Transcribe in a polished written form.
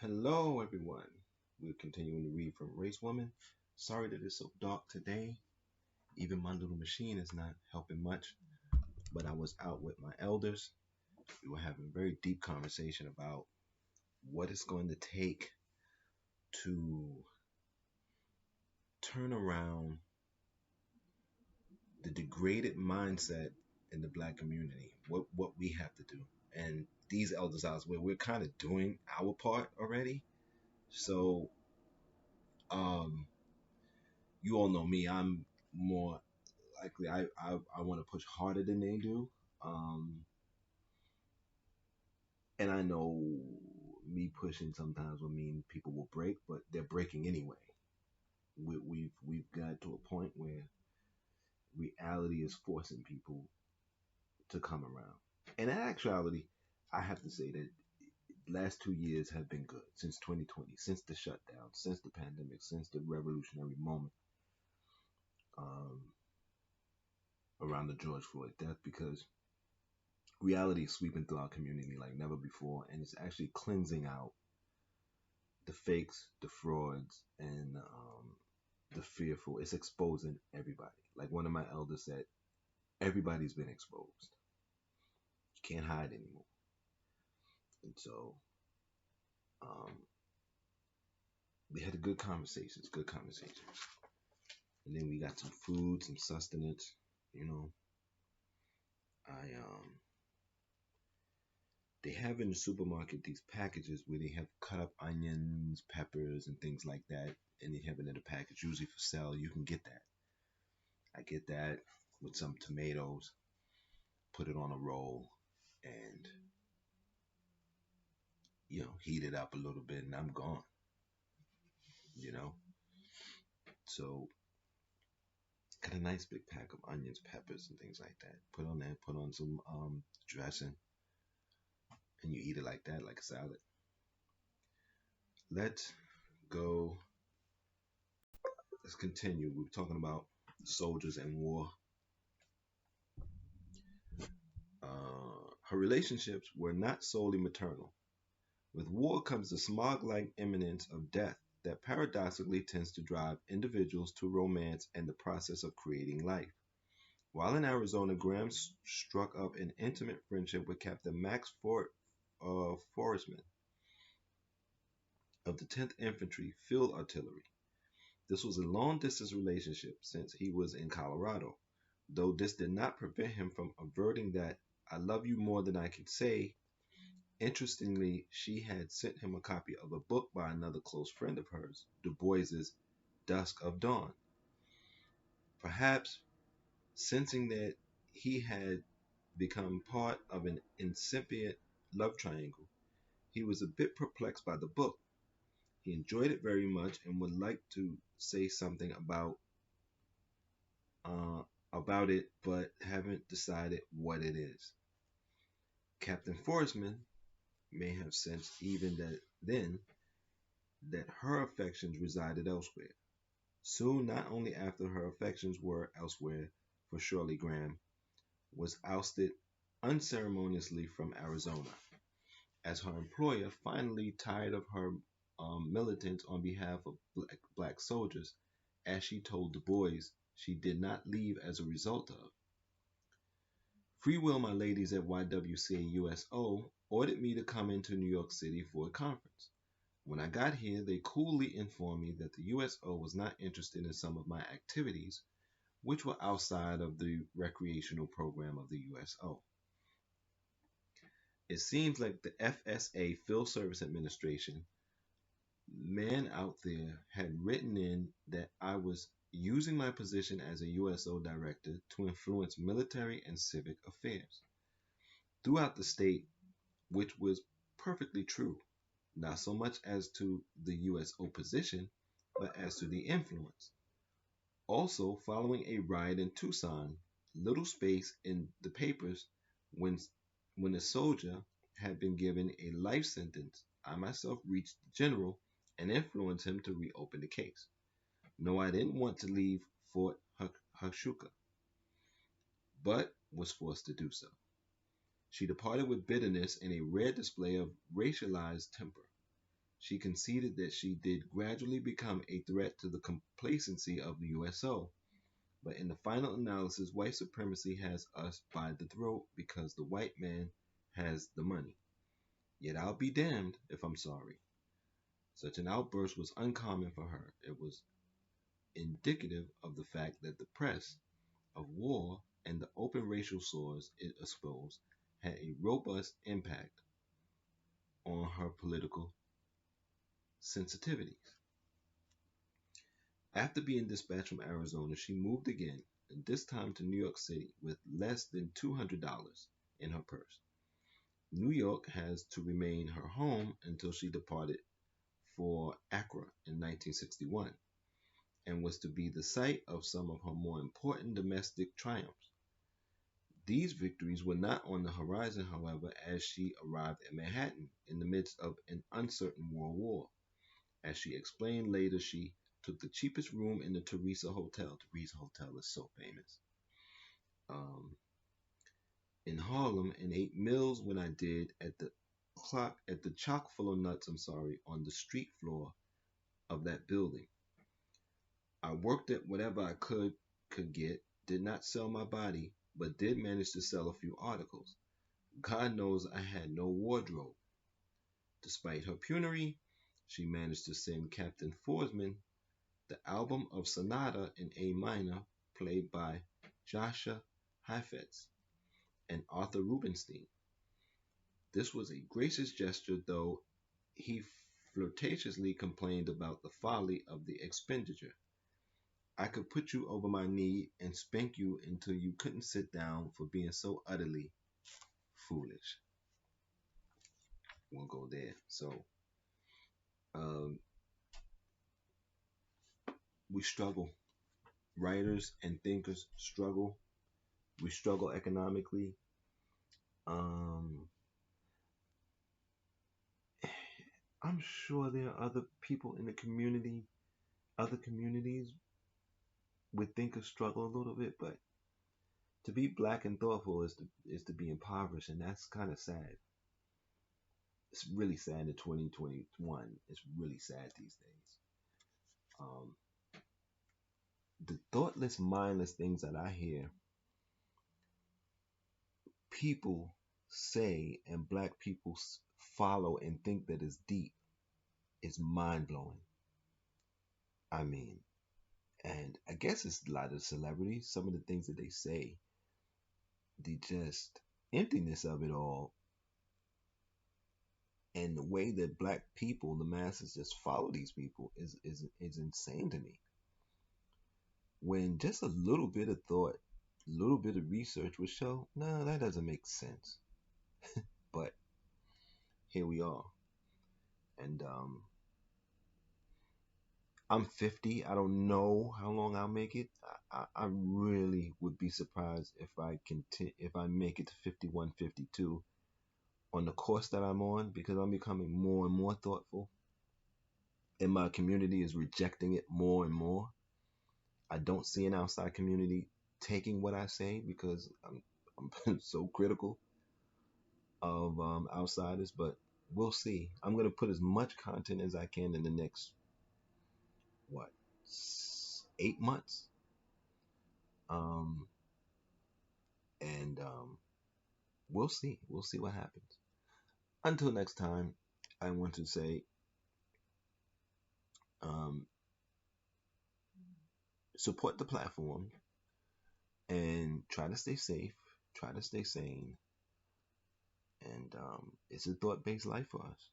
Hello, everyone. We're continuing to read from Race Woman. Sorry that it's so dark today. Even my little machine is not helping much, but I was out with my elders. We were having a very deep conversation about what it's going to take to turn around the degraded mindset in the black community, what we have to do. And these elders out where we're kind of doing our part already. So um you all know me. I'm more likely I want to push harder than they do. Um, and I know me pushing sometimes will mean people will break, but they're breaking anyway. We've got to a point where reality is forcing people to come around. And in actuality, I have to say that last 2 years have been good since 2020, since the shutdown, since the pandemic, since the revolutionary moment um, around the George Floyd death, because reality is sweeping through our community like never before, and it's actually cleansing out the fakes, the frauds, and the fearful. It's exposing everybody. Like one of my elders said, everybody's been exposed. You can't hide anymore. And so um, we had a good conversations. And then we got some food, some sustenance. You know, I they have in the supermarket these packages where they have cut up onions, peppers, and things like that, and they have it in a package usually for sale. You can get that. I get that with some tomatoes, put it on a roll, and heat it up a little bit, and I'm gone. You know, so got a nice big pack of onions, peppers, and things like that. Put on that. Put on some dressing, and you eat it like that, like a salad. Let's go. Let's continue. We were talking about soldiers and war. Her relationships were not solely maternal. With war comes the smog-like imminence of death that paradoxically tends to drive individuals to romance and the process of creating life. While in Arizona, Graham struck up an intimate friendship with Captain Max Forrestman of the 10th Infantry Field Artillery. This was a long-distance relationship since he was in Colorado, though this did not prevent him from averting that "I love you more than I can say." Interestingly, she had sent him a copy of a book by another close friend of hers, Du Bois's Dusk of Dawn. Perhaps sensing that he had become part of an incipient love triangle, he was a bit perplexed by the book. He enjoyed it very much and would like to say something uh, about it, but haven't decided what it is. Captain Forsman may have sensed even then that her affections resided elsewhere. Soon, not only after her affections were elsewhere, for Shirley Graham was ousted unceremoniously from Arizona, as her employer, finally tired of her militance on behalf of black soldiers, as she told Du Bois she did not leave as a result of. Free Will My Ladies at YWCA USO ordered me to come into New York City for a conference. When I got here, they coolly informed me that the USO was not interested in some of my activities, which were outside of the recreational program of the USO. It seems like the FSA, Field Service Administration, man out there had written in that I was using my position as a USO director to influence military and civic affairs throughout the state, which was perfectly true, not so much as to the USO position, but as to the influence. Also, following a riot in Tucson, little space in the papers when a soldier had been given a life sentence, I myself reached the general and influenced him to reopen the case. No, I didn't want to leave Fort Huachuca, but was forced to do so. She departed with bitterness and a rare display of racialized temper. She conceded that she did gradually become a threat to the complacency of the USO, but in the final analysis, white supremacy has us by the throat because the white man has the money. Yet I'll be damned if I'm sorry. Such an outburst was uncommon for her. It was indicative of the fact that the press of war and the open racial sores it exposed had a robust impact on her political sensitivities. After being dispatched from Arizona, she moved again, and this time to New York City with less than $200 in her purse. New York has to remain her home until she departed for Accra in 1961 and was to be the site of some of her more important domestic triumphs. These victories were not on the horizon, however, as she arrived at Manhattan in the midst of an uncertain world war. As she explained later, she took the cheapest room in the Teresa Hotel. Teresa Hotel is so famous. Um, in Harlem and ate meals when I did at the chock full of nuts, on the street floor of that building. I worked at whatever I could get, did not sell my body, but did manage to sell a few articles. God knows I had no wardrobe. Despite her penury, she managed to send Captain Forsman the album of Sonata in A minor played by Joshua Heifetz and Arthur Rubinstein. This was a gracious gesture, though he flirtatiously complained about the folly of the expenditure. I could put you over my knee and spank you until you couldn't sit down for being so utterly foolish. We'll go there. So, um, we struggle. Writers and thinkers struggle. We struggle economically. Um, I'm sure there are other people in the community, other communities with thinkers struggle a little bit, but to be black and thoughtful is to be impoverished, and that's kind of sad. It's really sad in 2021. It's really sad these days. Um, the thoughtless, mindless things that I hear people say and black people follow and think that is deep is mind blowing. I mean, and I guess it's a lot of celebrities. Some of the things that they say, the just emptiness of it all, and the way that black people, the masses, just follow these people is insane to me. When just a little bit of thought, a little bit of research would show, no, that doesn't make sense. But here we are, and I'm 50. I don't know how long I'll make it. I really would be surprised if I make it to 51, 52 on the course that I'm on, because I'm becoming more and more thoughtful, and my community is rejecting it more and more. I don't see an outside community taking what I say because I'm so critical of outsiders, but we'll see. I'm going to put as much content as I can in the next, what, 8 months? Um, and we'll see. We'll see what happens. Until next time, I want to say um, support the platform and try to stay safe, try to stay sane, and it's a thought based life for us.